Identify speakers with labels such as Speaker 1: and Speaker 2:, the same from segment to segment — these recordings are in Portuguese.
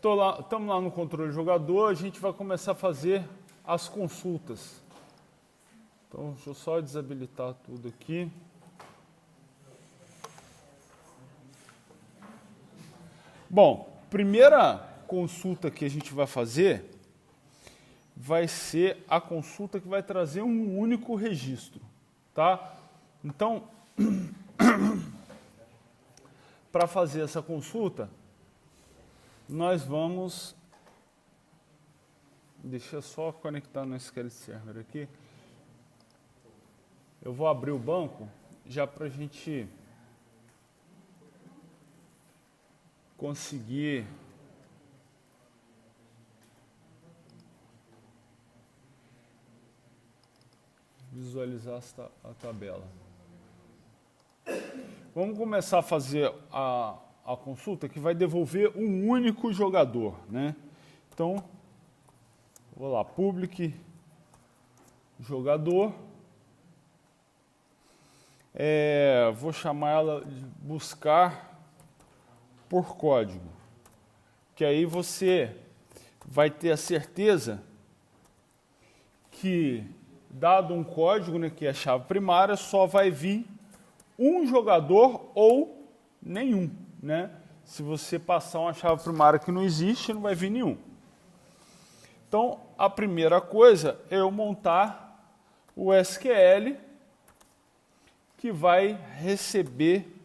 Speaker 1: Estamos lá no controle jogador, a gente vai começar a fazer as consultas. Então, deixa eu só desabilitar tudo aqui. Bom, primeira consulta que a gente vai fazer vai ser a consulta que vai trazer um único registro, tá? Então, para fazer essa consulta, nós vamos... Deixa eu só conectar no SQL Server aqui. Eu vou abrir o banco já para a gente conseguir visualizar a tabela. Vamos começar a fazer a consulta que vai devolver um único jogador, né? Então, vou lá, public jogador. Vou chamar ela de buscar por código, que aí você vai ter a certeza que, dado um código, né, que é a chave primária, só vai vir um jogador ou nenhum, né? Se você passar uma chave primária que não existe, não vai vir nenhum. Então, a primeira coisa é eu montar o SQL que vai receber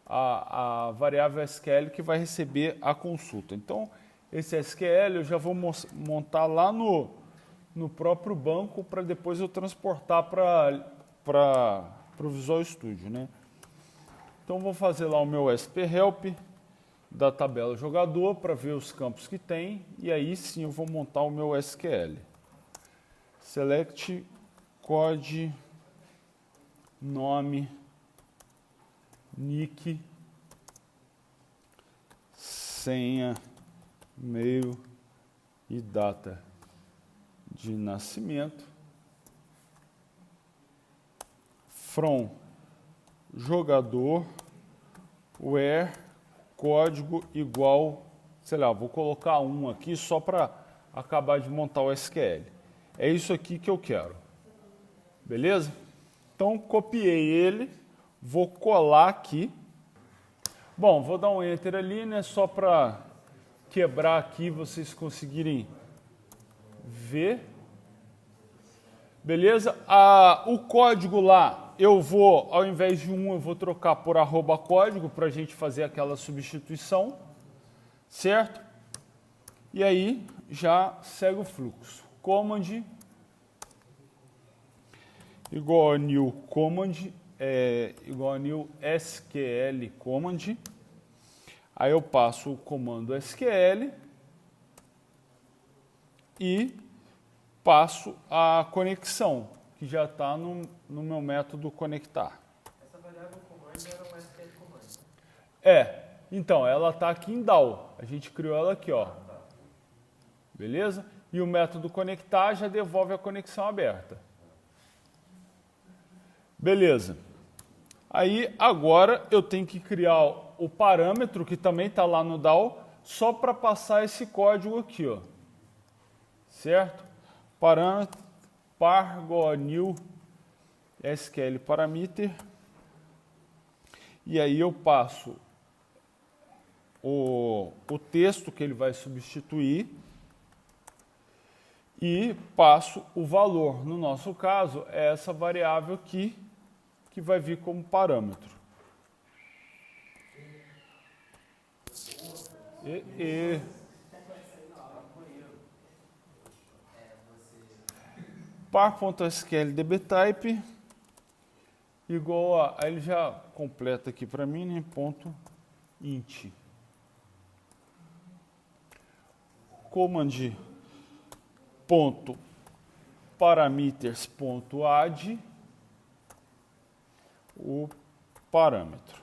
Speaker 1: a variável SQL que vai receber a consulta. Então, esse SQL eu já vou montar lá no próprio banco para depois eu transportar para o Visual Studio, né? Então, vou fazer lá o meu SP-Help da tabela jogador para ver os campos que tem e aí sim eu vou montar o meu SQL. Select code nome, nick, senha, e-mail e data de nascimento. From jogador, where, código igual, sei lá, vou colocar 1 aqui só para acabar de montar o SQL. É isso aqui que eu quero. Beleza? Então, copiei ele, vou colar aqui. Bom, vou dar um Enter ali, né, só para quebrar aqui, vocês conseguirem ver. Beleza? O código lá, eu vou, ao invés de 1, eu vou trocar por @código para a gente fazer aquela substituição, certo? E aí, já segue o fluxo. Command igual a new command, igual a new SQL command. Aí eu passo o comando SQL e passo a conexão, que já está no meu método conectar.
Speaker 2: Essa variável command era uma SQL command.
Speaker 1: Então, ela está aqui em DAO. A gente criou ela aqui, ó. Beleza? E o método conectar já devolve a conexão aberta. Beleza. Aí, agora, eu tenho que criar o parâmetro, que também está lá no DAO, só para passar esse código aqui, ó. Certo? Parâmetro par_new SQL parameter. E aí eu passo o texto que ele vai substituir e passo o valor. No nosso caso, é essa variável aqui, que vai vir como parâmetro. Par.SQL dbtype igual a... Aí ele já completa aqui para mim, né? Ponto int. Command ponto parameters ponto add o parâmetro.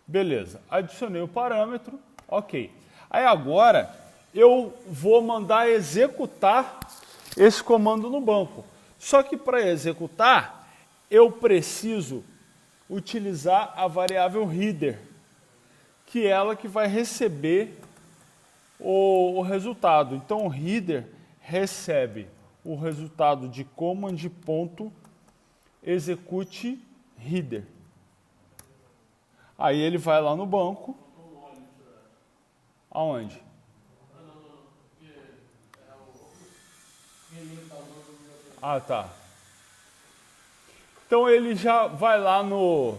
Speaker 1: Beleza, adicionei o parâmetro, ok. Aí agora eu vou mandar executar esse comando no banco. Só que para executar, eu preciso utilizar a variável header, que é ela que vai receber o resultado. Então, o header recebe o resultado de command.execute header. Aí ele vai lá no banco. Aonde? Ah, tá. Então ele já vai lá no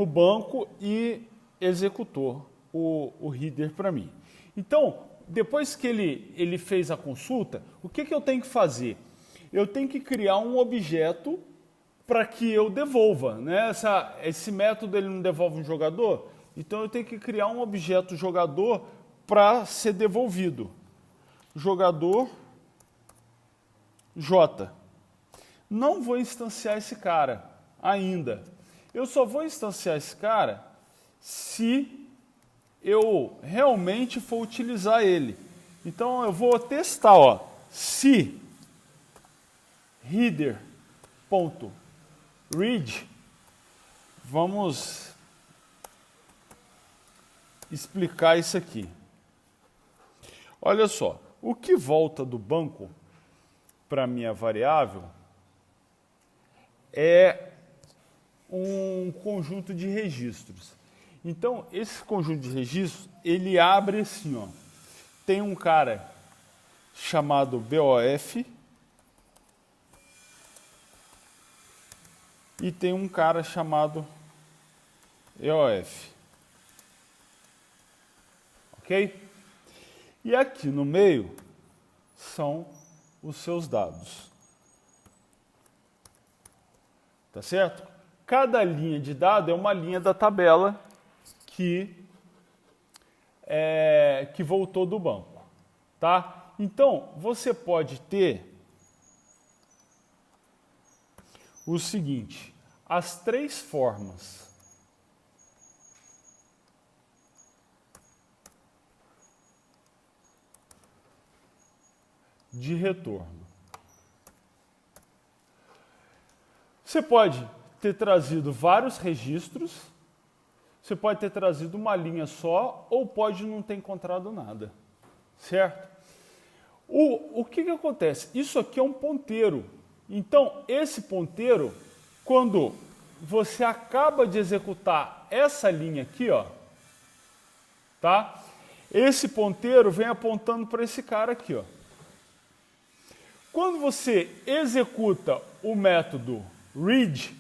Speaker 1: banco e executou o header para mim. Então, depois que ele fez a consulta, o que eu tenho que fazer? Eu tenho que criar um objeto para que eu devolva, né? Esse método ele não devolve um jogador, então eu tenho que criar um objeto jogador para ser devolvido. Jogador J. Não vou instanciar esse cara ainda. Eu só vou instanciar esse cara se eu realmente for utilizar ele. Então eu vou testar, ó, se header.read, vamos explicar isso aqui. Olha só, o que volta do banco para minha variável é um conjunto de registros. Então, esse conjunto de registros, ele abre assim, ó. Tem um cara chamado BOF e tem um cara chamado EOF. Ok? E aqui no meio são os seus dados. Tá certo? Cada linha de dado é uma linha da tabela que voltou do banco. Tá? Então, você pode ter o seguinte, as três formas de retorno. Você pode ter trazido vários registros, você pode ter trazido uma linha só, ou pode não ter encontrado nada, certo? O que acontece? Isso aqui é um ponteiro. Então, esse ponteiro, quando você acaba de executar essa linha aqui, ó, tá? Esse ponteiro vem apontando para esse cara aqui, ó. Quando você executa o método read,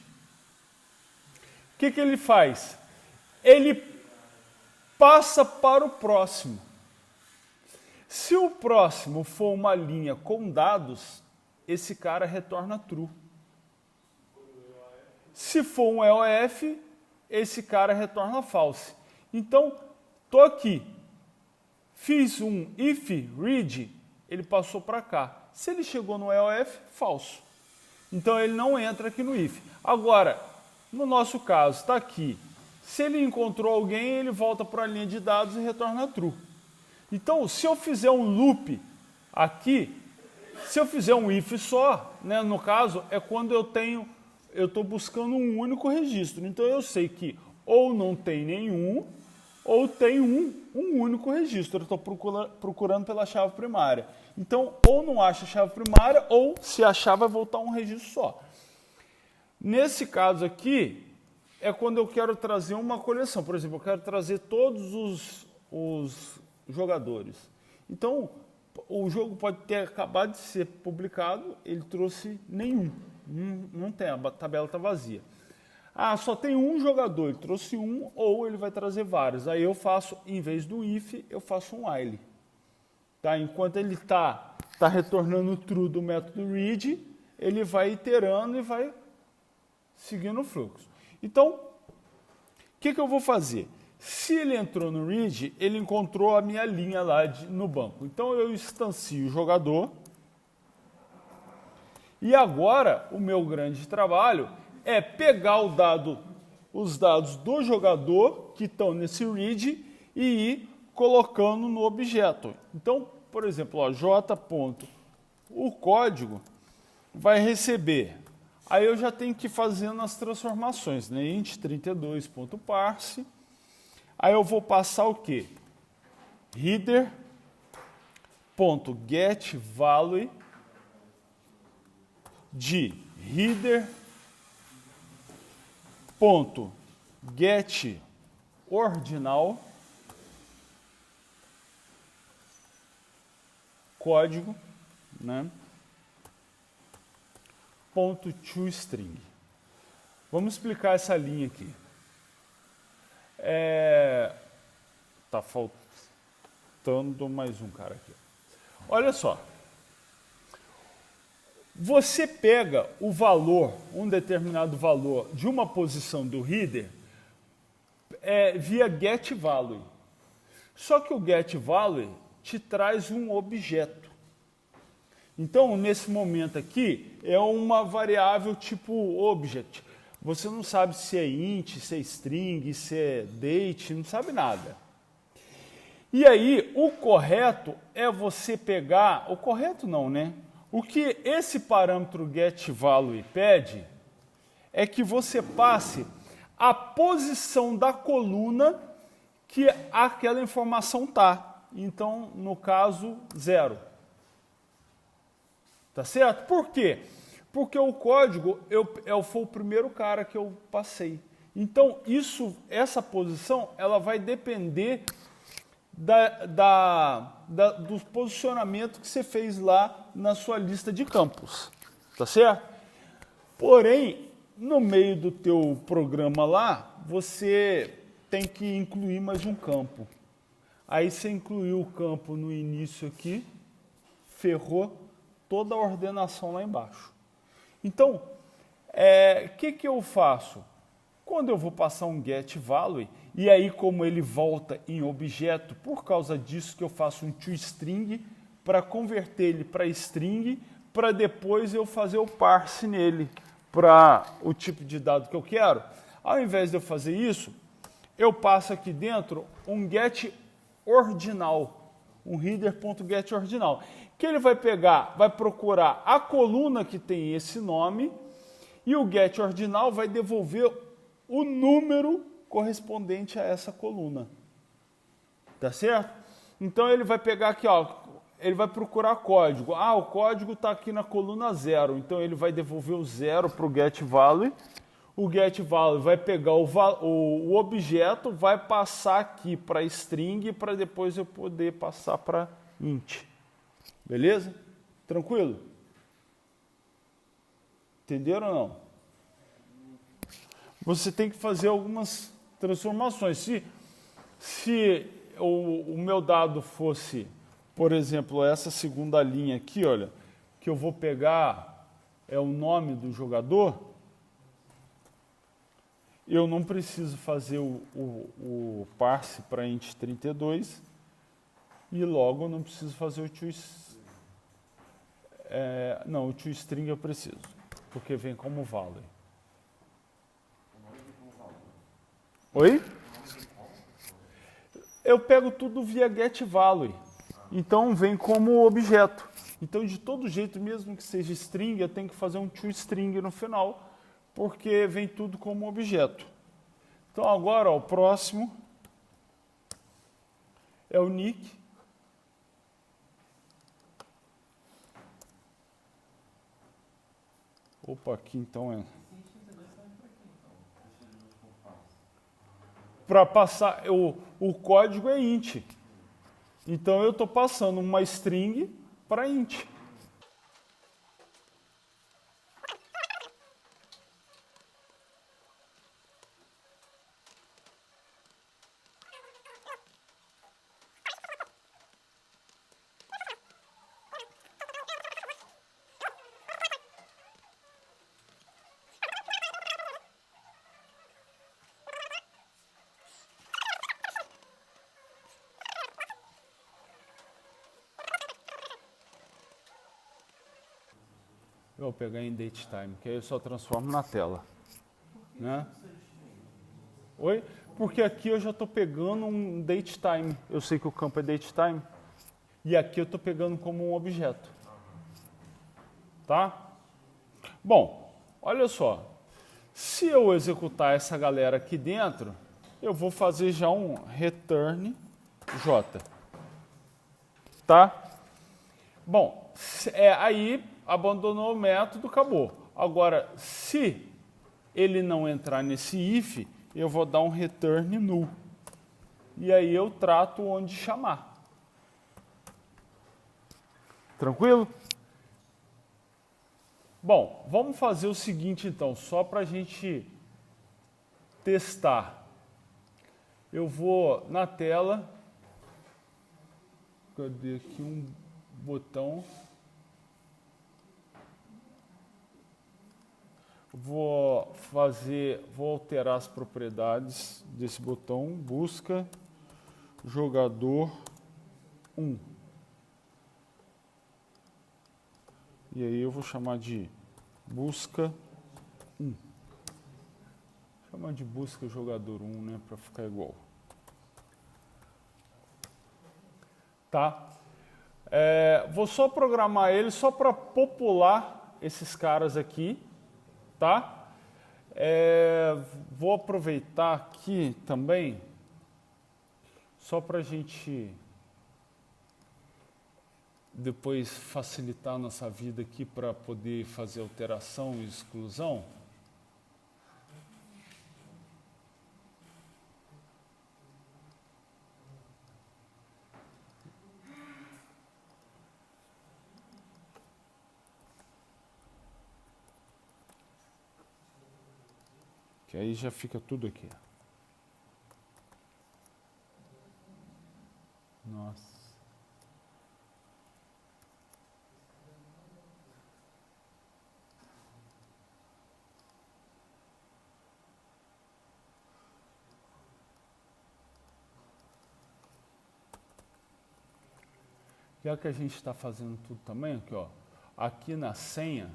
Speaker 1: o que ele faz? Ele passa para o próximo. Se o próximo for uma linha com dados, esse cara retorna true. Se for um EOF, esse cara retorna false. Então, estou aqui, fiz um if read, ele passou para cá. Se ele chegou no EOF, falso. Então ele não entra aqui no if. Agora, no nosso caso, está aqui. Se ele encontrou alguém, ele volta para a linha de dados e retorna true. Então, se eu fizer um loop aqui, se eu fizer um if só, né, no caso, é quando eu estou buscando um único registro. Então eu sei que ou não tem nenhum, ou tem um único registro. Eu estou procurando pela chave primária. Então, ou não acha a chave primária, ou se achar, vai voltar um registro só. Nesse caso aqui, é quando eu quero trazer uma coleção. Por exemplo, eu quero trazer todos os jogadores. Então, o jogo pode ter acabado de ser publicado, ele trouxe nenhum. Não tem, a tabela está vazia. Ah, só tem um jogador, ele trouxe um, ou ele vai trazer vários. Aí eu faço, em vez do if, eu faço um while. Tá? Enquanto ele está retornando true do método read, ele vai iterando e vai seguindo o fluxo. Então, o que eu vou fazer? Se ele entrou no read, ele encontrou a minha linha lá no banco. Então eu instancio o jogador. E agora o meu grande trabalho é pegar os dados do jogador que estão nesse read e ir colocando no objeto. Então, por exemplo, ó, o código vai receber. Aí eu já tenho que ir fazendo as transformações, né? int32.parse. Aí eu vou passar o quê? header.getValue de header.getOrdinal código, né? .toString. Vamos explicar essa linha aqui. Tá faltando mais um cara aqui. Olha só. Você pega o valor, um determinado valor de uma posição do header via getValue. Só que o getValue te traz um objeto. Então, nesse momento aqui, é uma variável tipo object. Você não sabe se é int, se é string, se é date, não sabe nada. E aí, o correto é você pegar... O correto não, né? O que esse parâmetro getValue pede é que você passe a posição da coluna que aquela informação está. Então, no caso, 0. Tá certo? Por quê? Porque o código foi o primeiro cara que eu passei. Então, essa posição ela vai depender do posicionamento que você fez lá na sua lista de campos. Tá certo? Porém, no meio do teu programa lá, você tem que incluir mais um campo. Aí você incluiu o campo no início aqui, ferrou toda a ordenação lá embaixo. Então, que eu faço? Quando eu vou passar um getValue, e aí como ele volta em objeto, por causa disso que eu faço um toString para converter ele para string, para depois eu fazer o parse nele para o tipo de dado que eu quero. Ao invés de eu fazer isso, eu passo aqui dentro um getOrdinal, um header.getOrdinal, que ele vai pegar, vai procurar a coluna que tem esse nome e o getOrdinal vai devolver o número correspondente a essa coluna. Tá certo? Então ele vai pegar aqui, ó, ele vai procurar código. Ah, o código está aqui na coluna 0, então ele vai devolver o 0 para o getValue. O getValue vai pegar o objeto, vai passar aqui para string, para depois eu poder passar para int. Beleza? Tranquilo? Entenderam ou não? Você tem que fazer algumas transformações. Se o meu dado fosse, por exemplo, essa segunda linha aqui, olha, que eu vou pegar o nome do jogador, eu não preciso fazer o parse para int 32 e logo eu não preciso fazer o não, o toString eu preciso, porque vem como value. Oi? Eu pego tudo via getValue, então vem como objeto. Então, de todo jeito, mesmo que seja string, eu tenho que fazer um toString no final, porque vem tudo como objeto. Então, agora, ó, o próximo é o nick. Opa, aqui então é... Para passar, o código é int. Então, eu estou passando uma string para int. Eu vou pegar em datetime, que aí eu só transformo na tela. Né? Oi? Porque aqui eu já estou pegando um datetime. Eu sei que o campo é datetime. E aqui eu estou pegando como um objeto. Tá? Bom, olha só. Se eu executar essa galera aqui dentro, eu vou fazer já um return J. tá? Bom, aí abandonou o método, acabou. Agora, se ele não entrar nesse if, eu vou dar um return null. E aí eu trato onde chamar. Tranquilo? Bom, vamos fazer o seguinte então, só para a gente testar. Eu vou na tela, cadê aqui um botão? Vou alterar as propriedades desse botão, busca jogador 1. E aí eu vou chamar de busca 1. Chamar de busca jogador 1, né, para ficar igual. Tá? Vou só programar ele só para popular esses caras aqui, tá? Vou aproveitar aqui também, só para a gente depois facilitar a nossa vida aqui para poder fazer alteração e exclusão. Que aí já fica tudo aqui. Nossa. Já que a gente está fazendo tudo também, aqui, ó, aqui na senha,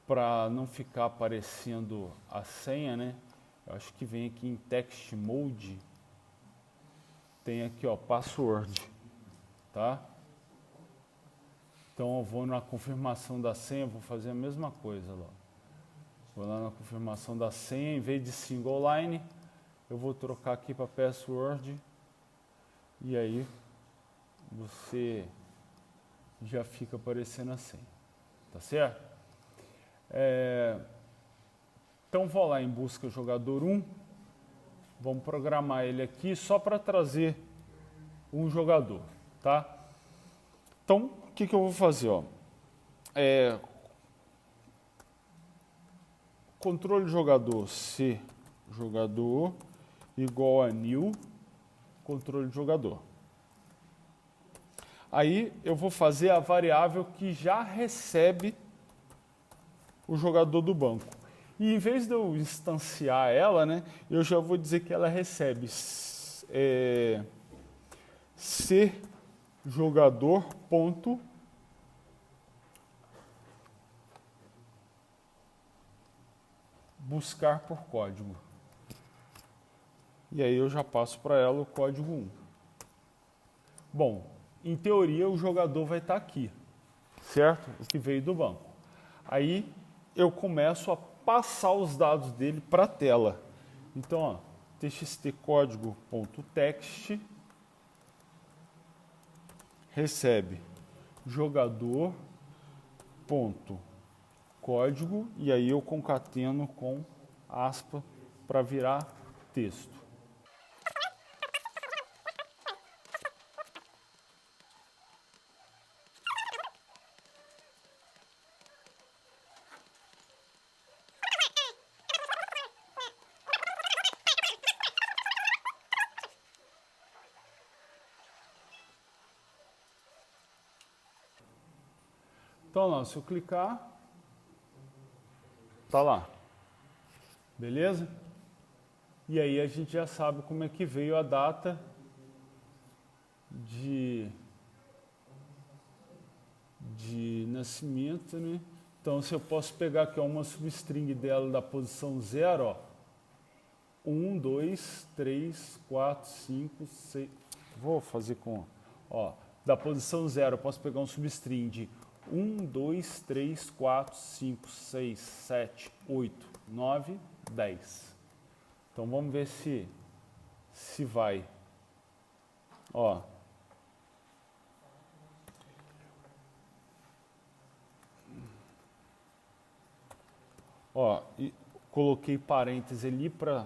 Speaker 1: para não ficar aparecendo a senha, né? Eu acho que vem aqui em text mode, tem aqui, ó, password, tá? Então eu vou na confirmação da senha, vou fazer a mesma coisa lá. Vou lá na confirmação da senha, em vez de single line, eu vou trocar aqui para password e aí você já fica aparecendo a senha, tá certo? Então vou lá em busca jogador 1, vamos programar ele aqui só para trazer um jogador, tá? Então o que eu vou fazer, ó? Controle jogador C jogador igual a new controle de jogador. Aí eu vou fazer a variável que já recebe o jogador do banco. E em vez de eu instanciar ela, né, eu já vou dizer que ela recebe C jogador ponto buscar por código. E aí eu já passo para ela o código 1. Bom, em teoria o jogador vai estar aqui, certo? O que veio do banco. Aí eu começo a passar os dados dele para a tela. Então, ó, txt código.text recebe jogador.código e aí eu concateno com aspa para virar texto. Então, lá, se eu clicar, tá lá. Beleza? E aí a gente já sabe como é que veio a data de nascimento, né? Então, se eu posso pegar aqui uma substring dela da posição 0, ó, 1, 2, 3, 4, 5, 6... Vou fazer com... Ó, da posição 0, eu posso pegar um substring de 1, 2, 3, 4, 5, 6, 7, 8, 9, 10. Então vamos ver se vai. Ó. Ó, e coloquei parêntese ali para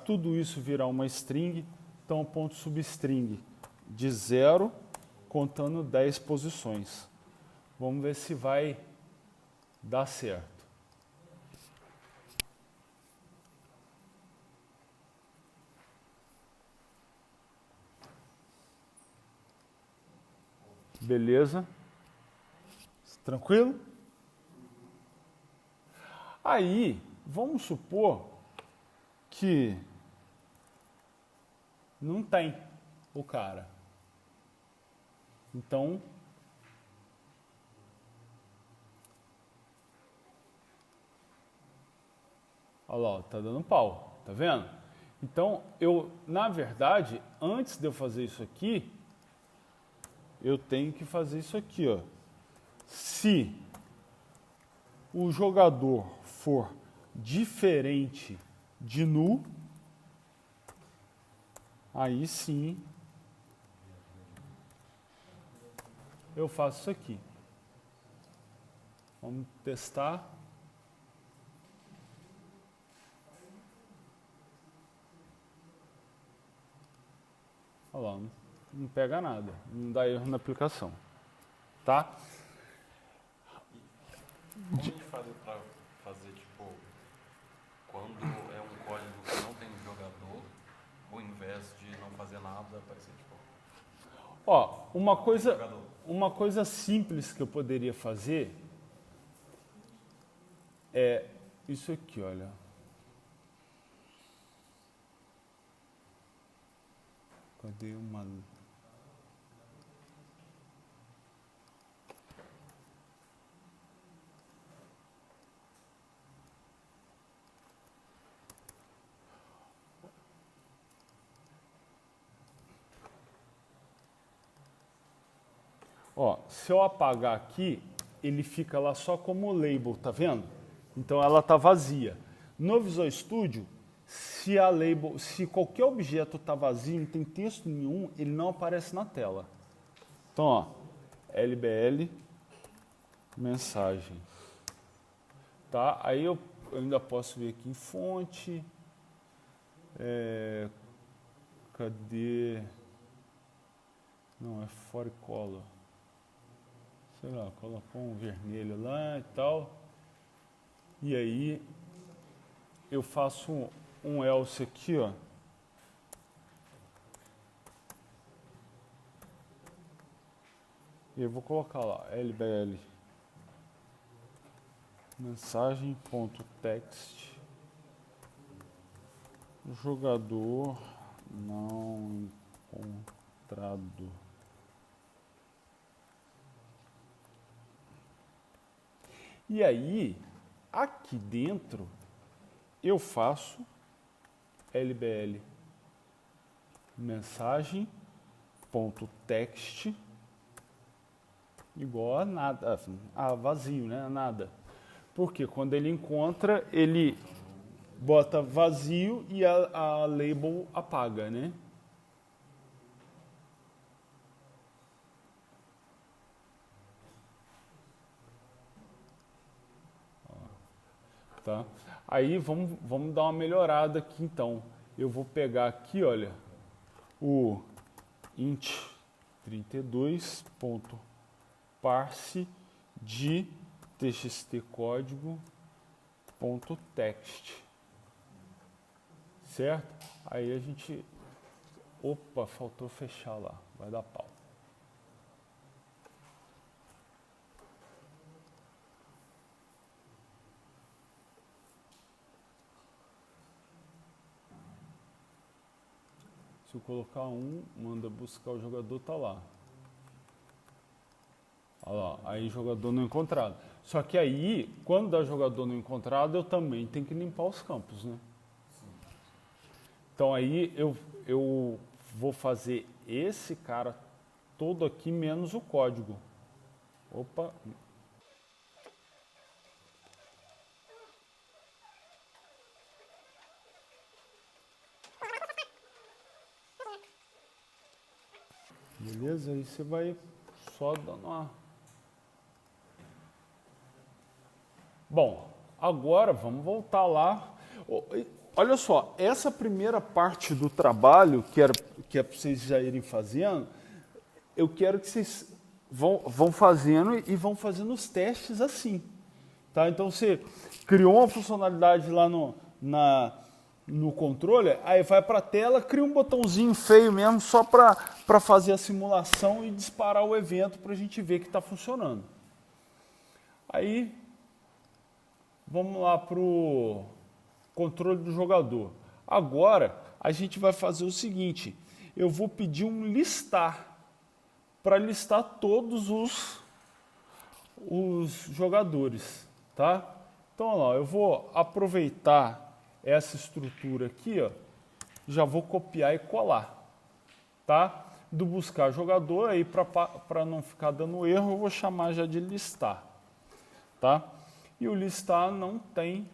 Speaker 1: tudo isso virar uma string. Então, ponto substring de 0, contando 10 posições. Vamos ver se vai dar certo. Beleza? Tranquilo? Aí, vamos supor que não tem o cara. Então, olha lá, tá dando pau, tá vendo? Então, na verdade, antes de eu fazer isso aqui, eu tenho que fazer isso aqui, ó. Se o jogador for diferente de null, aí sim eu faço isso aqui. Vamos testar. Olha lá, não pega nada, não dá erro na aplicação. Tá?
Speaker 3: Como a gente faz para fazer, tipo, quando é um código que não tem jogador, ao invés de não fazer nada, aparecer, tipo...
Speaker 1: Ó, uma coisa simples que eu poderia fazer é isso aqui, olha. Cadê uma... Ó, se eu apagar aqui, ele fica lá só como label, tá vendo? Então ela tá vazia. No Visual Studio, se qualquer objeto tá vazio, não tem texto nenhum, ele não aparece na tela. Então, ó, LBL mensagem. Tá? Aí eu ainda posso vir aqui em fonte. Cadê? Não, é for color. Sei lá, colocou um vermelho lá e tal. E aí eu faço um else aqui, ó. E eu vou colocar lá, lbl mensagem.text jogador não encontrado. E aí, aqui dentro, eu faço lbl mensagem.text igual a nada, a vazio, né? A nada. Porque quando ele encontra, ele bota vazio e a label apaga, né? Tá? Aí vamos dar uma melhorada aqui então. Eu vou pegar aqui, olha, o int 32.parse de txt código.text. Certo? Aí a gente... Opa, faltou fechar lá. Vai dar pau. Se eu colocar manda buscar o jogador, tá lá. Olha lá, aí jogador não encontrado. Só que aí, quando dá jogador não encontrado, eu também tenho que limpar os campos, né? Então aí eu vou fazer esse cara todo aqui menos o código. Opa. Beleza? Aí você vai só dando uma... Bom, Agora, vamos voltar lá. Olha só, essa primeira parte do trabalho, que é para vocês já irem fazendo, eu quero que vocês vão fazendo e vão fazendo os testes assim. Tá? Então, você criou uma funcionalidade lá no controle, aí vai para a tela, cria um botãozinho feio mesmo, só para fazer a simulação e disparar o evento para a gente ver que está funcionando. Aí, vamos lá para o controle do jogador. Agora, a gente vai fazer o seguinte, eu vou pedir um listar, para listar todos os jogadores, tá? Então, olha lá, eu vou aproveitar essa estrutura aqui, ó, já vou copiar e colar, tá? Do buscar jogador, aí para não ficar dando erro, eu vou chamar já de listar, tá? E o listar não tem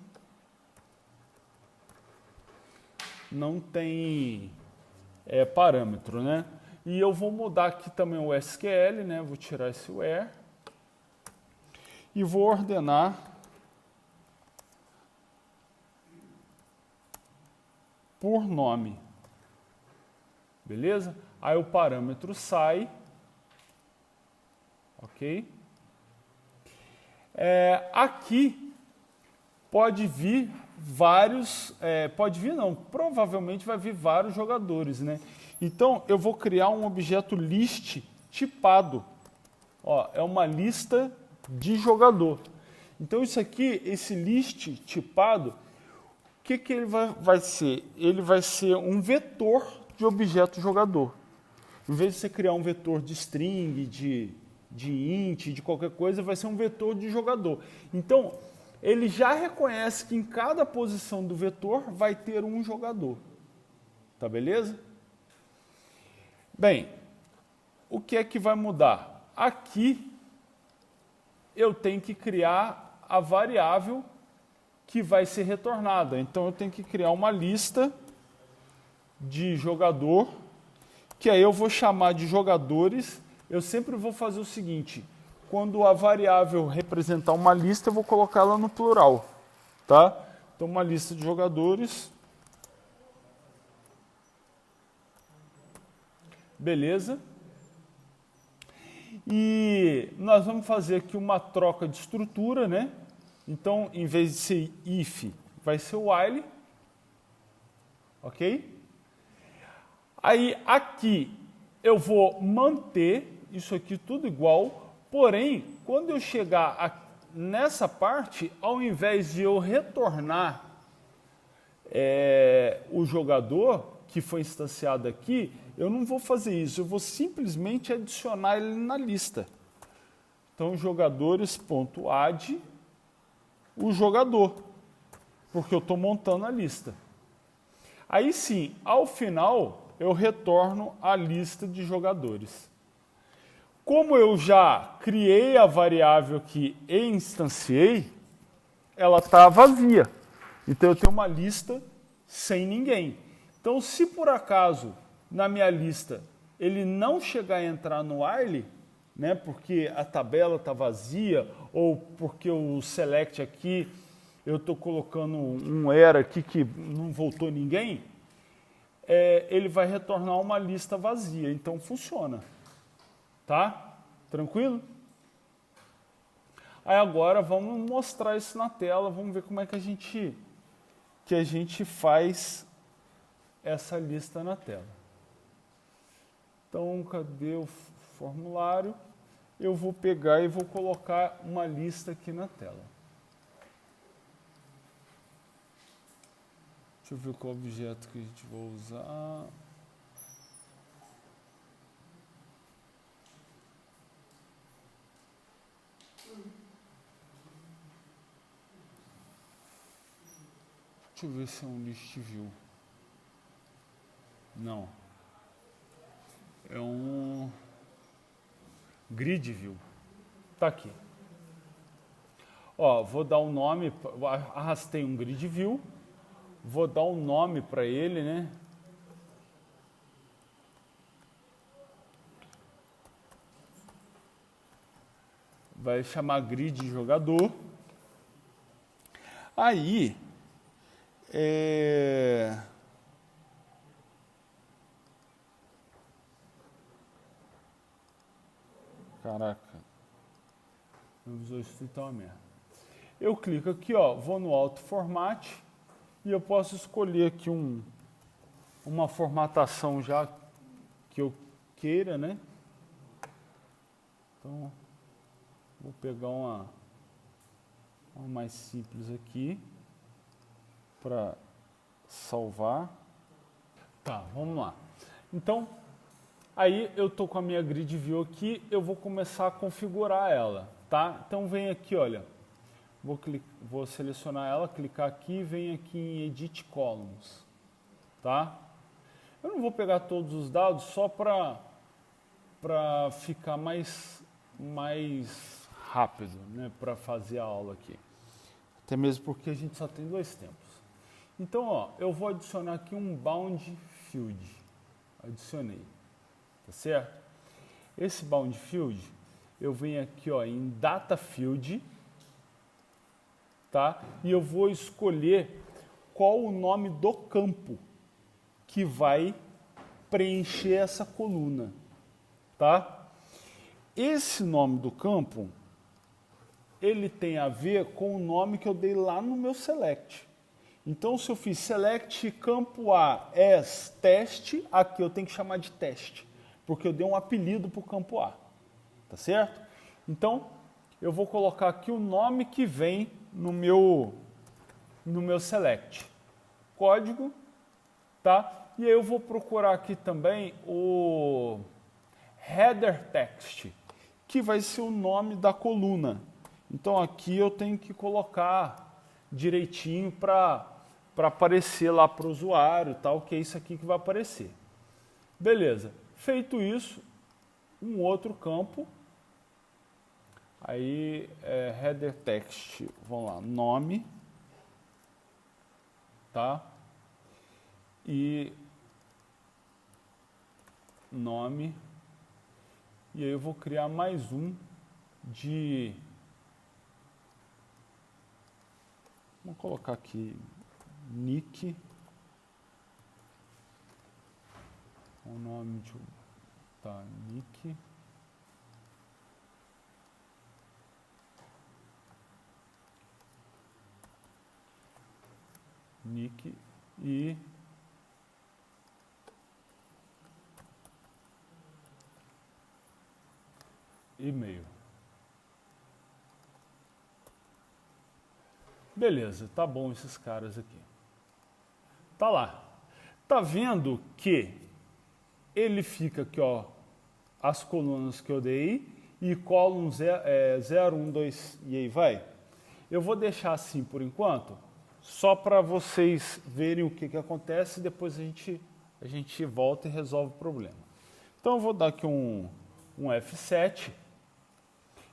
Speaker 1: parâmetro, né? E eu vou mudar aqui também o SQL, né? Vou tirar esse where e vou ordenar por nome, beleza? Aí o parâmetro sai, ok? Aqui pode vir vários, provavelmente vai vir vários jogadores, né? Então, eu vou criar um objeto list tipado. Ó, é uma lista de jogador. Então, isso aqui, esse list tipado, o que ele vai ser? Ele vai ser um vetor de objeto jogador. Em vez de você criar um vetor de string, de int, de qualquer coisa, vai ser um vetor de jogador. Então, ele já reconhece que em cada posição do vetor vai ter um jogador. Tá beleza? Bem, o que é que vai mudar? Aqui, eu tenho que criar a variável que vai ser retornada. Então, eu tenho que criar uma lista de jogador, que aí eu vou chamar de jogadores. Eu sempre vou fazer o seguinte, quando a variável representar uma lista, eu vou colocar ela no plural, tá? Então, uma lista de jogadores. Beleza? E nós vamos fazer aqui uma troca de estrutura, né? Então, em vez de ser if, vai ser while. Ok? Aí, aqui, eu vou manter isso aqui tudo igual, porém, quando eu chegar nessa parte, ao invés de eu retornar o jogador que foi instanciado aqui, eu não vou fazer isso, eu vou simplesmente adicionar ele na lista. Então, jogadores.add o jogador, porque eu estou montando a lista. Aí sim, ao final, eu retorno a lista de jogadores. Como eu já criei a variável aqui e instanciei, ela está vazia. Então, eu tenho uma lista sem ninguém. Então, se por acaso, na minha lista, ele não chegar a entrar no while, né, porque a tabela está vazia, ou porque o select aqui, eu estou colocando um error aqui que não voltou ninguém, ele vai retornar uma lista vazia. Então, funciona. Tá? Tranquilo? Aí agora vamos mostrar isso na tela, vamos ver como é que a gente faz essa lista na tela. Então, cadê o formulário? Eu vou pegar e vou colocar uma lista aqui na tela. Deixa eu ver qual objeto que a gente vai usar. Deixa eu ver se é um list view. Não. É um grid view. Tá aqui. Ó, vou dar um nome, arrastei um grid view, vou dar um nome para ele, né? Vai chamar grid jogador. Aí, caraca, meu Visual Studio tá uma merda. Eu clico aqui, ó, vou no Auto Format e eu posso escolher aqui uma formatação já que eu queira, né? Então, vou pegar uma mais simples aqui para salvar. Tá, vamos lá. Então, aí eu tô com a minha grid view aqui, eu vou começar a configurar ela, tá? Então vem aqui, olha, vou selecionar ela, clicar aqui, vem aqui em Edit Columns, tá? Eu não vou pegar todos os dados só para ficar mais rápido, né, para fazer a aula aqui. Até mesmo porque a gente só tem 2 tempos. Então, ó, eu vou adicionar aqui um bound field. Adicionei. Tá certo? Esse bound field, eu venho aqui, ó, em data field, tá? E eu vou escolher qual o nome do campo que vai preencher essa coluna, tá? Esse nome do campo, ele tem a ver com o nome que eu dei lá no meu select. Então, se eu fiz select campo A as teste, aqui eu tenho que chamar de teste, porque eu dei um apelido para o campo A, tá certo? Então, eu vou colocar aqui o nome que vem no meu select. Código, tá? E aí eu vou procurar aqui também o header text, que vai ser o nome da coluna. Então aqui eu tenho que colocar direitinho para aparecer lá para o usuário, tal, que é isso aqui que vai aparecer. Beleza. Feito isso, um outro campo, aí header text, vamos lá, nome, tá? E nome, e aí eu vou criar mais um de, vamos colocar aqui nick, o nome de, tá, nick, e e-mail. Beleza, tá bom esses caras aqui. Tá lá. Tá vendo que ele fica aqui, ó, as colunas que eu dei e column 0, 1, 2 e aí vai. Eu vou deixar assim por enquanto, só para vocês verem o que acontece e depois a gente volta e resolve o problema. Então eu vou dar aqui um F7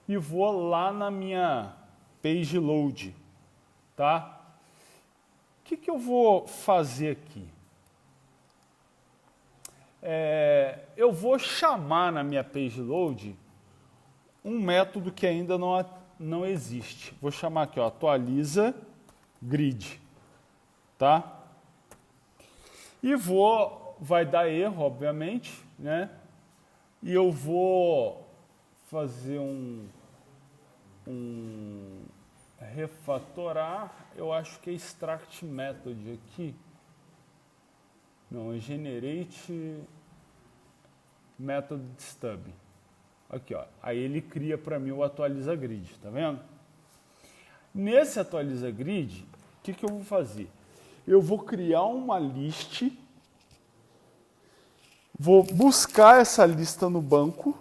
Speaker 1: e vou lá na minha page load, tá? O que eu vou fazer aqui? Eu vou chamar na minha page load um método que ainda não existe. Vou chamar aqui, ó, atualiza grid, tá? E vai dar erro, obviamente, né? E eu vou fazer refatorar, eu acho que é extract method aqui. Não, é generate method stub. Aqui, ó. Aí ele cria para mim o atualiza grid, tá vendo? Nesse atualiza grid, o que eu vou fazer? Eu vou criar uma list, vou buscar essa lista no banco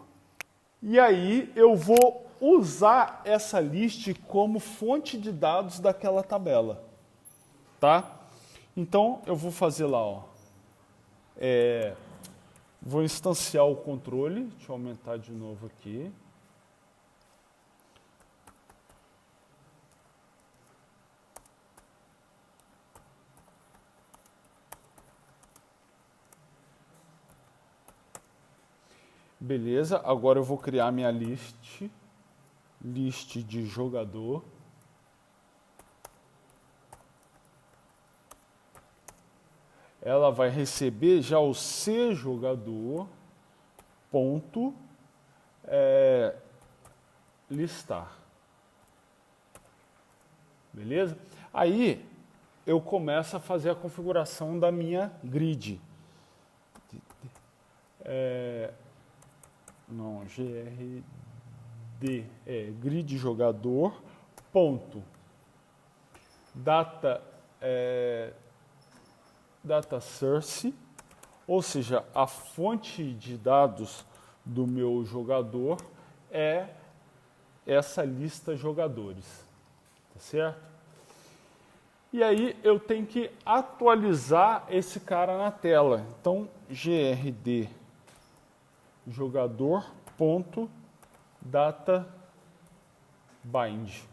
Speaker 1: e aí eu vou usar essa list como fonte de dados daquela tabela, tá? Então eu vou fazer lá, ó, vou instanciar o controle, deixa eu aumentar de novo aqui. Beleza, agora eu vou criar minha list de jogador. ela vai receber já o cjogador ponto listar. Beleza? Aí eu começo a fazer a configuração da minha grid. Grid jogador ponto data source, ou seja, a fonte de dados do meu jogador é essa lista jogadores, tá certo? E aí eu tenho que atualizar esse cara na tela. Então, grd jogador ponto data bind.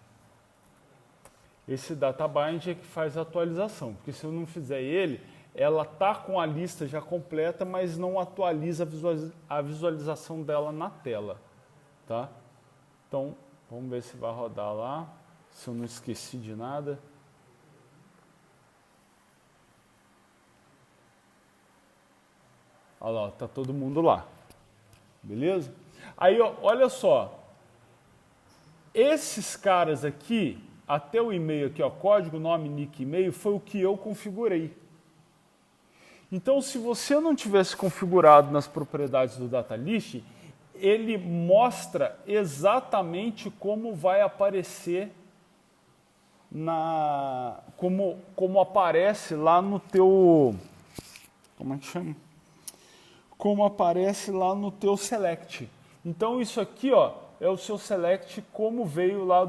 Speaker 1: Esse data bind é que faz a atualização, porque se eu não fizer ele, ela tá com a lista já completa, mas não atualiza a visualização dela na tela, tá? Então, vamos ver se vai rodar lá, se eu não esqueci de nada. Olha lá, tá todo mundo lá. Beleza? Aí, ó, olha só. Esses caras aqui, até o e-mail aqui, ó, código, nome, nick, e-mail, foi o que eu configurei. Então, se você não tivesse configurado nas propriedades do datalist, ele mostra exatamente como vai aparecer como aparece lá no teu, como é que chama? Como aparece lá no teu select. Então isso aqui, ó, é o seu select como veio lá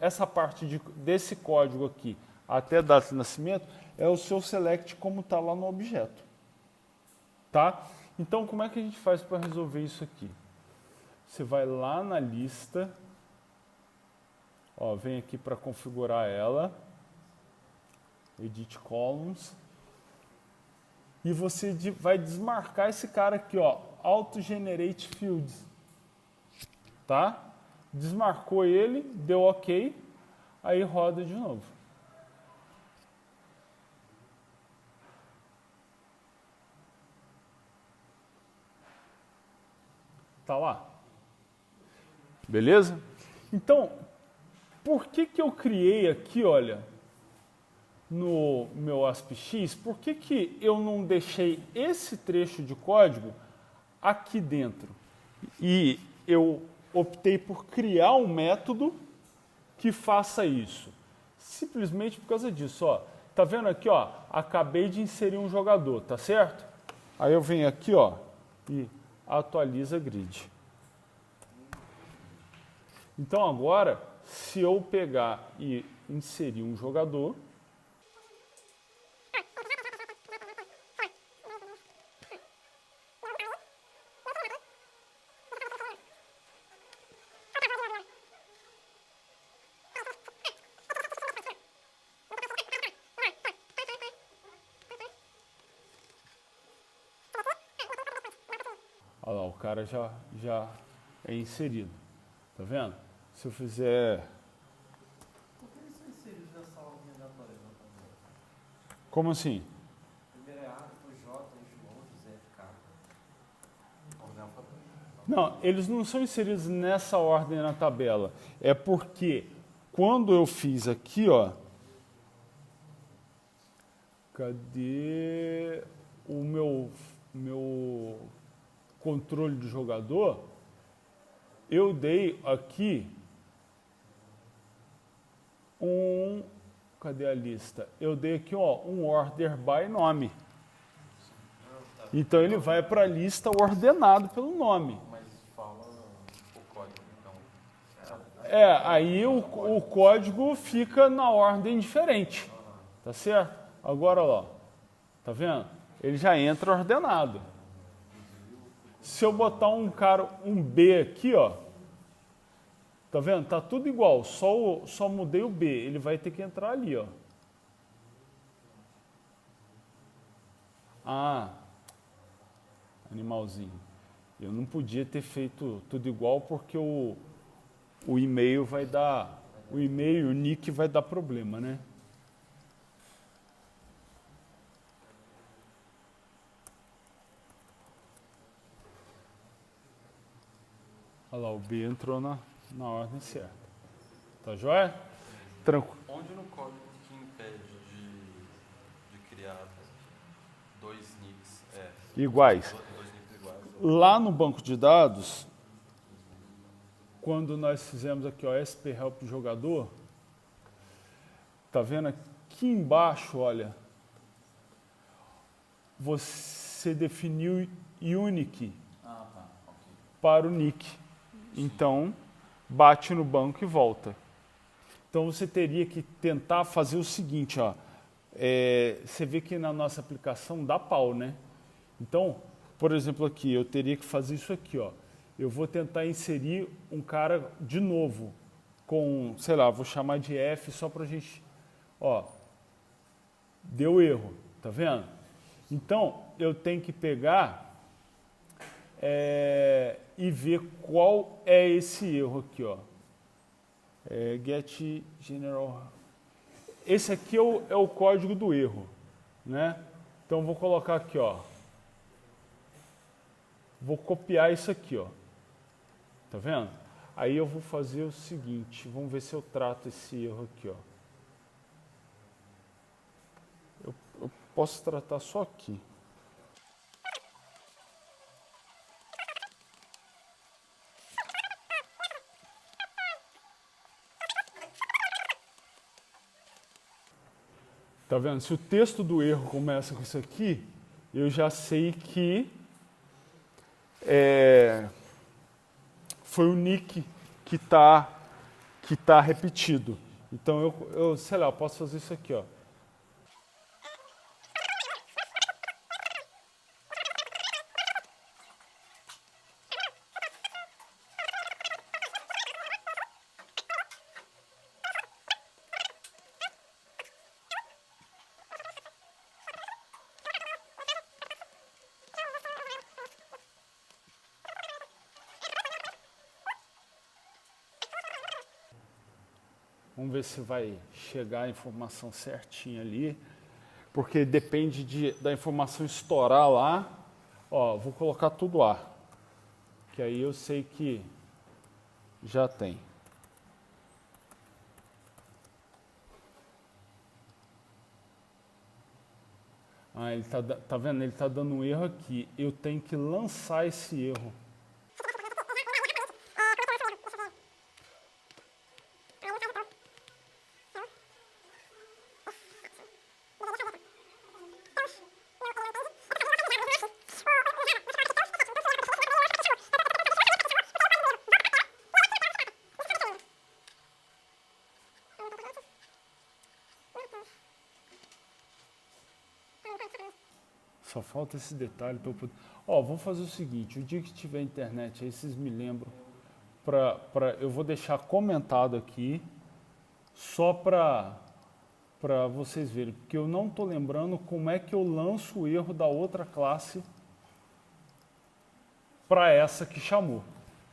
Speaker 1: essa parte desse código aqui até data de nascimento, é o seu select como está lá no objeto. Tá? Então como é que a gente faz para resolver isso aqui? Você vai lá na lista, ó, vem aqui para configurar ela, edit columns, e você vai desmarcar esse cara aqui, ó, auto generate fields, tá? Desmarcou ele, deu OK, aí roda de novo. Tá lá. Beleza? Então, por que eu criei aqui, olha, no meu ASPX, por que eu não deixei esse trecho de código aqui dentro? E eu optei por criar um método que faça isso. Simplesmente por causa disso, ó. Tá vendo aqui, ó? Acabei de inserir um jogador, tá certo? Aí eu venho aqui, ó, e atualiza grid. Então agora, se eu pegar e inserir um jogador, olha lá, o cara já é inserido. Tá vendo? Se eu fizer...
Speaker 2: Por que eles são inseridos nessa ordem aleatória?
Speaker 1: Como assim?
Speaker 2: Primeiro é A, depois J, João, José, K.
Speaker 3: Ordem alfabética.
Speaker 1: Não, eles não são inseridos nessa ordem na tabela. É porque quando eu fiz aqui, ó... Cadê o meu controle de jogador? Eu dei aqui cadê a lista? Eu dei aqui, ó, um order by nome. Então ele vai para a lista ordenado pelo nome.
Speaker 3: Mas fala o código, então.
Speaker 1: Aí o código fica na ordem diferente. Tá certo? Agora, ó, tá vendo? Ele já entra ordenado. Se eu botar um B aqui, ó, tá vendo? Tá tudo igual, só mudei o B. Ele vai ter que entrar ali, ó. Ah, animalzinho. Eu não podia ter feito tudo igual porque o e-mail vai dar, o e-mail, o nick vai dar problema, né? Olha lá, o B entrou na ordem certa. Tá joia? Tranquilo.
Speaker 3: Onde no código que impede de criar dois nicks
Speaker 1: Iguais.
Speaker 3: dois nicks iguais?
Speaker 1: Lá no banco de dados, quando nós fizemos aqui, ó, SP Help jogador, tá vendo aqui embaixo, olha, você definiu unique para o nick. Então, bate no banco e volta. Então, você teria que tentar fazer o seguinte, ó. Você vê que na nossa aplicação dá pau, né? Então, por exemplo, aqui, eu teria que fazer isso aqui, ó. Eu vou tentar inserir um cara de novo, com, sei lá, vou chamar de F só pra gente, ó, deu erro, tá vendo? Então, eu tenho que pegar e ver qual é esse erro aqui, ó. Get general. Esse aqui é o código do erro, né? Então, vou colocar aqui, ó. Vou copiar isso aqui, ó. Tá vendo? Aí eu vou fazer o seguinte, vamos ver se eu trato esse erro aqui, ó. Eu posso tratar só aqui. Tá vendo? Se o texto do erro começa com isso aqui, eu já sei que foi o nick que tá repetido. Então eu sei lá, eu posso fazer isso aqui, ó. Vamos ver se vai chegar a informação certinha ali, porque depende da informação estourar lá. Ó, vou colocar tudo A, que aí eu sei que já tem. Ah, ele tá vendo? Ele tá dando um erro aqui. Eu tenho que lançar esse erro. Só falta esse detalhe para eu poder... Ó, vamos fazer o seguinte, o dia que tiver internet aí, vocês me lembram, eu vou deixar comentado aqui, só para vocês verem, porque eu não estou lembrando como é que eu lanço o erro da outra classe para essa que chamou,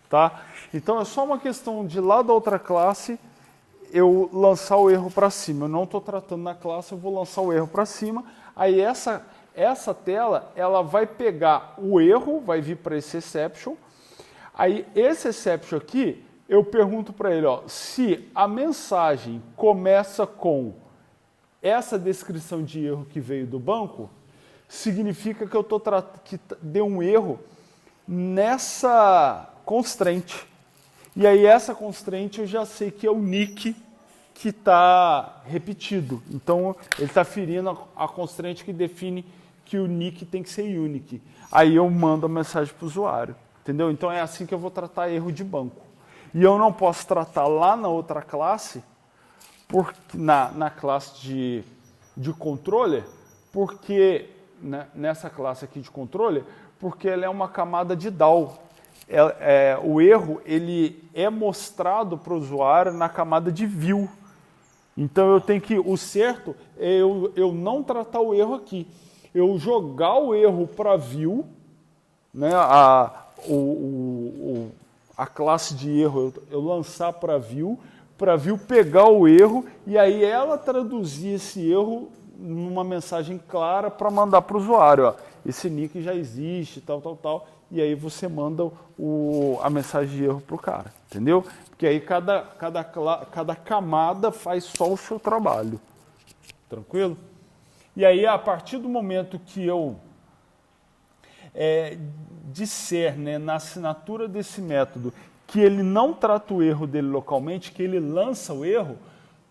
Speaker 1: tá? Então é só uma questão de lá da outra classe eu lançar o erro para cima. Eu não estou tratando na classe, eu vou lançar o erro para cima, aí essa tela, ela vai pegar o erro, vai vir para esse exception. Aí, esse exception aqui, eu pergunto para ele, ó, se a mensagem começa com essa descrição de erro que veio do banco, significa que que deu um erro nessa constraint. E aí, essa constraint eu já sei que é o nick que está repetido. Então, ele está ferindo a constraint que define que o nick tem que ser unique. Aí eu mando a mensagem para o usuário. Entendeu? Então é assim que eu vou tratar erro de banco. E eu não posso tratar lá na outra classe, na classe de controller, porque nessa classe aqui de controller, porque ela é uma camada de DAO. O erro ele é mostrado para o usuário na camada de view. Então eu tenho que, o certo é eu não tratar o erro aqui. Eu jogar o erro para view, né, a classe de erro eu lançar para view pegar o erro e aí ela traduzir esse erro numa mensagem clara para mandar para o usuário. Ó. esse nick já existe, tal, tal, tal, e aí você manda a mensagem de erro para o cara, entendeu? Porque aí cada camada faz só o seu trabalho, tranquilo? E aí, a partir do momento que eu disser, né, na assinatura desse método que ele não trata o erro dele localmente, que ele lança o erro,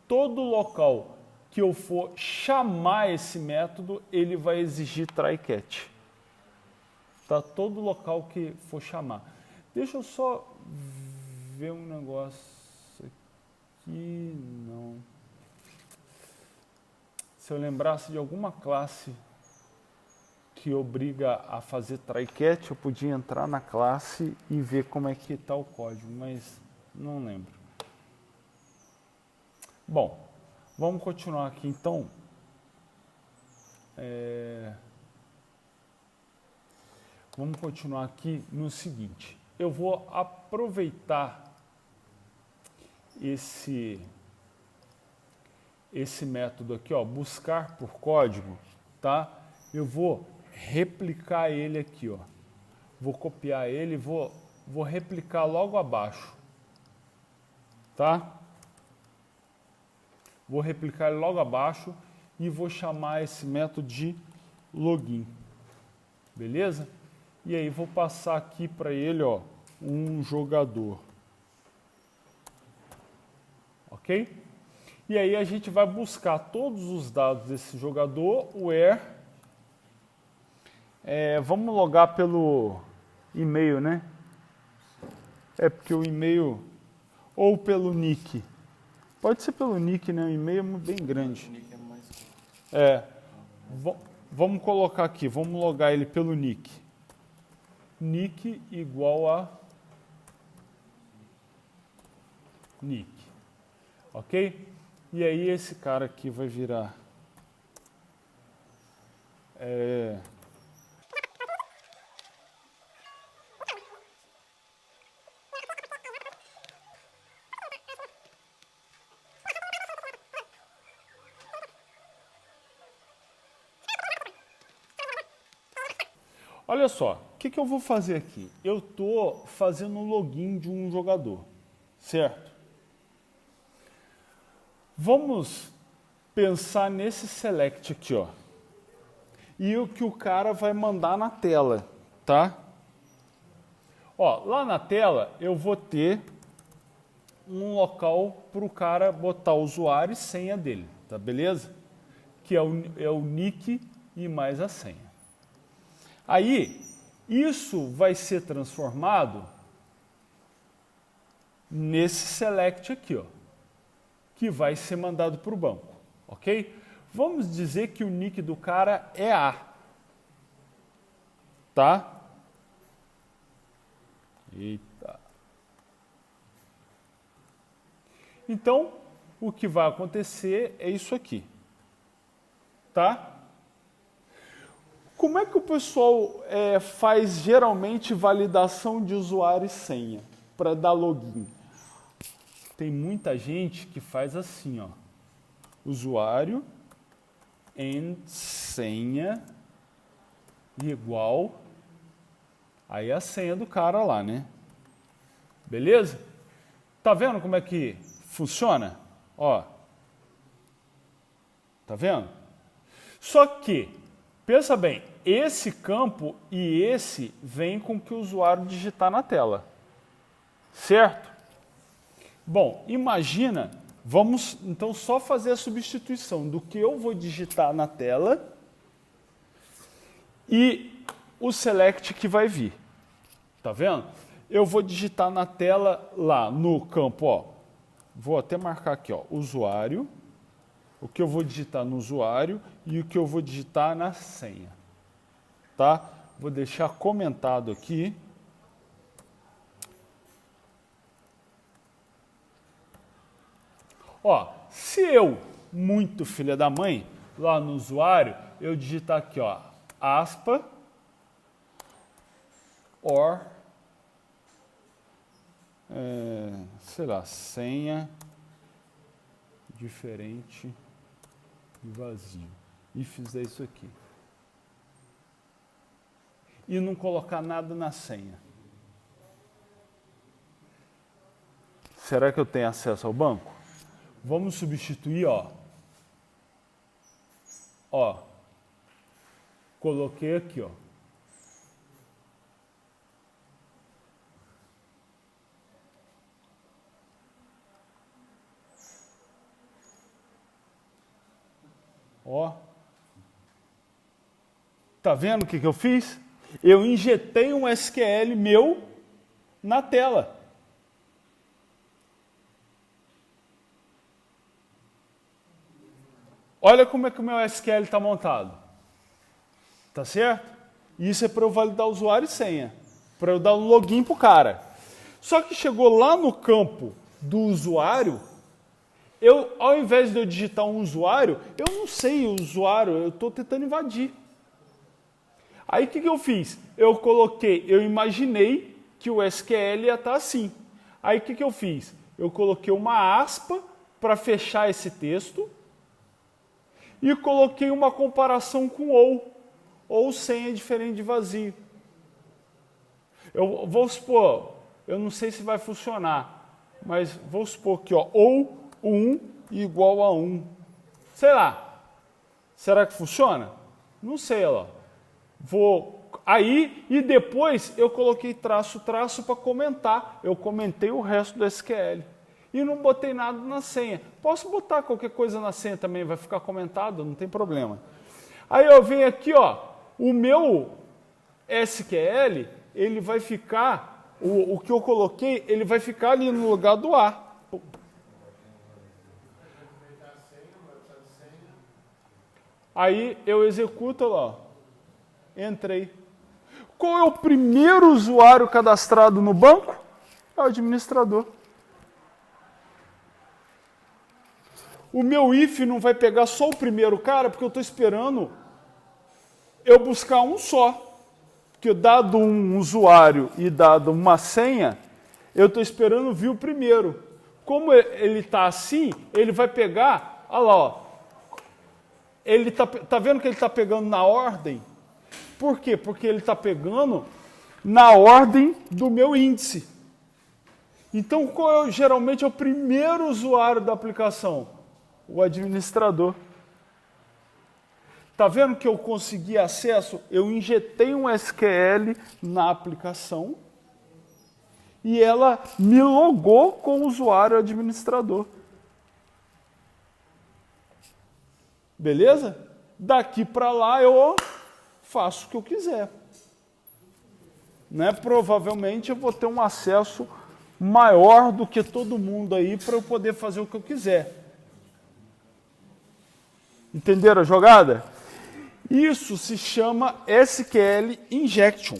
Speaker 1: todo local que eu for chamar esse método, ele vai exigir try catch. Tá? Todo local que for chamar. Deixa eu só ver um negócio aqui. Não. Se eu lembrasse de alguma classe que obriga a fazer try catch, eu podia entrar na classe e ver como é que está o código, mas não lembro. Bom, vamos continuar aqui então. Vamos continuar aqui no seguinte. Eu vou aproveitar esse método aqui, ó, buscar por código, tá? Eu vou replicar ele aqui, ó. Vou copiar ele, vou replicar logo abaixo, tá? Vou replicar ele logo abaixo e vou chamar esse método de login, beleza? E aí vou passar aqui para ele, ó, um jogador, ok? E aí a gente vai buscar todos os dados desse jogador, where. Vamos logar pelo e-mail, né? Porque o e-mail, ou pelo nick. Pode ser pelo nick, né? O e-mail é bem grande.
Speaker 3: O nick é mais curto.
Speaker 1: Vamos colocar aqui, vamos logar ele pelo nick. Nick igual a nick. Ok? E aí esse cara aqui vai virar... Olha só, o que eu vou fazer aqui? Eu estou fazendo o login de um jogador, certo? Vamos pensar nesse select aqui, ó. E o que o cara vai mandar na tela, tá? Ó, lá na tela eu vou ter um local para o cara botar o usuário e senha dele, tá beleza? Que é o nick e mais a senha. Aí, isso vai ser transformado nesse select aqui, ó, que vai ser mandado para o banco, ok? Vamos dizer que o nick do cara é A, tá? Eita. Então, o que vai acontecer é isso aqui, tá? Como é que o pessoal faz geralmente validação de usuário e senha para dar login? Tem muita gente que faz assim, ó. Usuário em senha igual aí a senha do cara lá, né? Beleza? Tá vendo como é que funciona? Ó. Tá vendo? Só que, pensa bem, esse campo e esse vem com o que o usuário digitar na tela. Certo? Bom, imagina, vamos então só fazer a substituição do que eu vou digitar na tela e o select que vai vir. Tá vendo? Eu vou digitar na tela lá no campo, ó. Vou até marcar aqui, ó, usuário, o que eu vou digitar no usuário e o que eu vou digitar na senha. Tá? Vou deixar comentado aqui. Ó, se eu, muito filha da mãe, lá no usuário, eu digitar aqui, ó, aspa, or, sei lá, senha diferente e vazio. E fizer isso aqui. e não colocar nada na senha? Será que eu tenho acesso ao banco? Vamos substituir, ó. Coloquei aqui, ó. Ó. Tá vendo o que eu fiz? Eu injetei um SQL meu na tela. Olha como é que o meu SQL está montado. Tá certo? Isso é para eu validar usuário e senha. Para eu dar um login para o cara. Só que chegou lá no campo do usuário, ao invés de eu digitar um usuário, eu não sei o usuário, eu estou tentando invadir. Aí o que eu fiz? Eu imaginei que o SQL ia estar assim. Aí o que eu fiz? Eu coloquei uma aspa para fechar esse texto e coloquei uma comparação com ou senha diferente de vazio. Eu vou supor, eu não sei se vai funcionar, mas vou supor que ou 1 igual a 1. Sei lá. Será que funciona? Não sei, ó. Aí, e depois eu coloquei traço para comentar. Eu comentei o resto do SQL. E não botei nada na senha. Posso botar qualquer coisa na senha também, vai ficar comentado, não tem problema. Aí eu venho aqui, ó, o meu SQL, ele vai ficar, o que eu coloquei, ele vai ficar ali no lugar do A. Aí eu executo lá, ó. Entrei. Qual é o primeiro usuário cadastrado no banco? É o administrador. O meu if não vai pegar só o primeiro cara, porque eu estou esperando eu buscar um só. Porque dado um usuário e dado uma senha, eu estou esperando vir o primeiro. Como ele está assim, ele vai pegar, olha lá, ó. Ele tá vendo que ele está pegando na ordem? Por quê? Porque ele está pegando na ordem do meu índice. Então, qual geralmente é o primeiro usuário da aplicação? O administrador. Está vendo que eu consegui acesso? Eu injetei um SQL na aplicação e ela me logou com o usuário administrador. Beleza? Daqui para lá eu faço o que eu quiser. Né? Provavelmente eu vou ter um acesso maior do que todo mundo aí para eu poder fazer o que eu quiser. Entenderam a jogada? Isso se chama SQL Injection.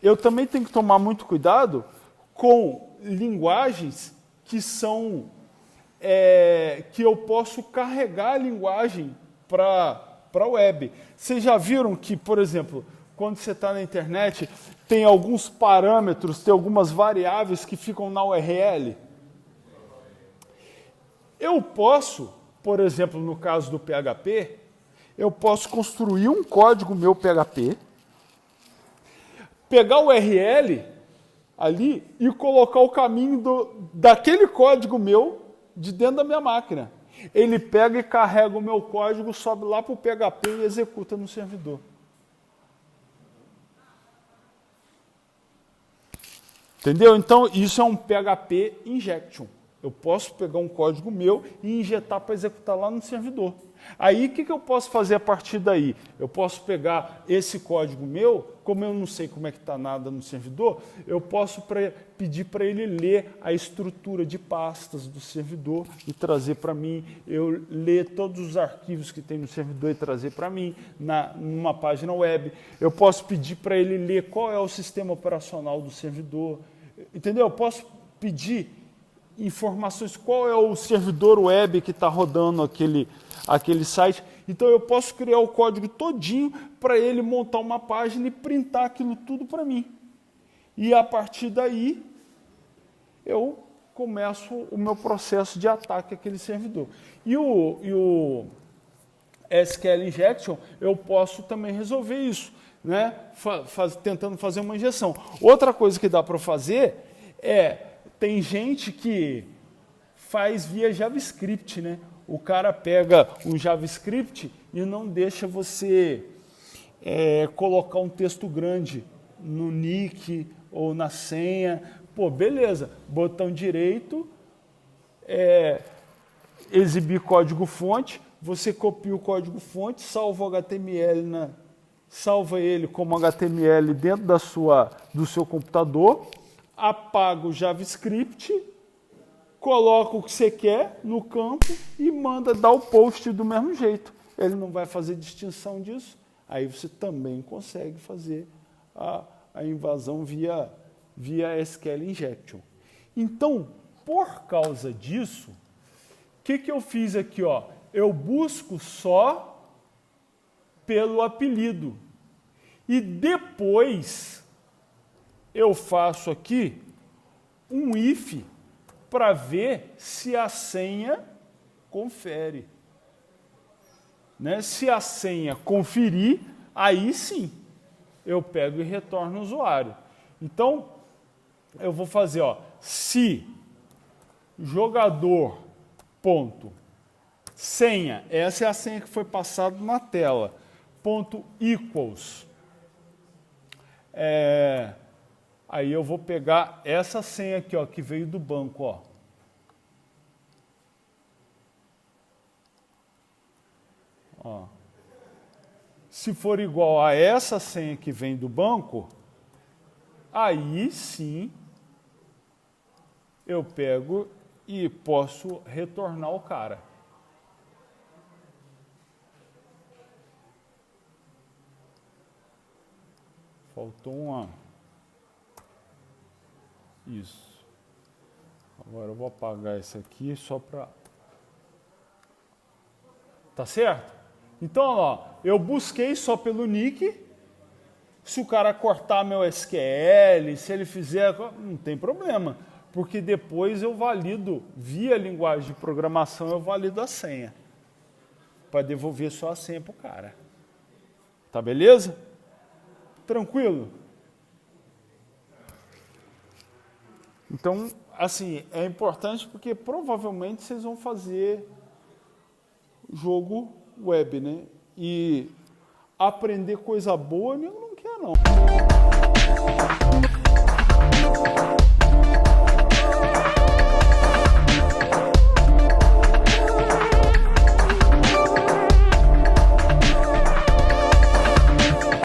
Speaker 1: Eu também tenho que tomar muito cuidado com linguagens que são que eu posso carregar a linguagem para a web. Vocês já viram que, por exemplo, quando você está na internet, tem alguns parâmetros, tem algumas variáveis que ficam na URL? Eu posso, por exemplo, no caso do PHP, eu posso construir um código meu PHP, pegar o URL ali e colocar o caminho daquele código meu de dentro da minha máquina. Ele pega e carrega o meu código, sobe lá para o PHP e executa no servidor. Entendeu? Então, isso é um PHP Injection. Eu posso pegar um código meu e injetar para executar lá no servidor. Aí, o que eu posso fazer a partir daí? Eu posso pegar esse código meu, como eu não sei como é que está nada no servidor, eu posso pedir para ele ler a estrutura de pastas do servidor e trazer para mim. Eu ler todos os arquivos que tem no servidor e trazer para mim, numa página web. Eu posso pedir para ele ler qual é o sistema operacional do servidor. Entendeu? Eu posso pedir informações, qual é o servidor web que está rodando aquele site. Então eu posso criar o código todinho para ele montar uma página e printar aquilo tudo para mim. E a partir daí eu começo o meu processo de ataque àquele servidor. E o SQL Injection, eu posso também resolver isso. né, tentando fazer uma injeção. Outra coisa que dá para fazer tem gente que faz via JavaScript, né? O cara pega um JavaScript e não deixa você colocar um texto grande no nick ou na senha. Pô, beleza, botão direito, exibir código-fonte, você copia o código-fonte, salva o HTML, salva ele como HTML dentro do seu computador, apaga o JavaScript, coloca o que você quer no campo e manda dar o post do mesmo jeito. Ele não vai fazer distinção disso. Aí você também consegue fazer a invasão via SQL Injection. Então, por causa disso, o que eu fiz aqui? Ó? Eu busco só pelo apelido. E depois eu faço aqui um if para ver se a senha confere. Né? Se a senha conferir, aí sim eu pego e retorno o usuário. Então, eu vou fazer, se jogador ponto senha, essa é a senha que foi passada na tela, ponto equals, aí eu vou pegar essa senha aqui, que veio do banco, Se for igual a essa senha que vem do banco, aí sim eu pego e posso retornar o cara. Faltou uma. Isso. Agora eu vou apagar esse aqui só para... Tá certo? Então, eu busquei só pelo nick. Se o cara cortar meu SQL, se ele fizer, não tem problema. Porque depois eu valido, via linguagem de programação, eu valido a senha. Para devolver só a senha para o cara. Tá beleza? Tranquilo? Então, assim, é importante porque provavelmente vocês vão fazer jogo web, né? E aprender coisa boa, eu não quero, não.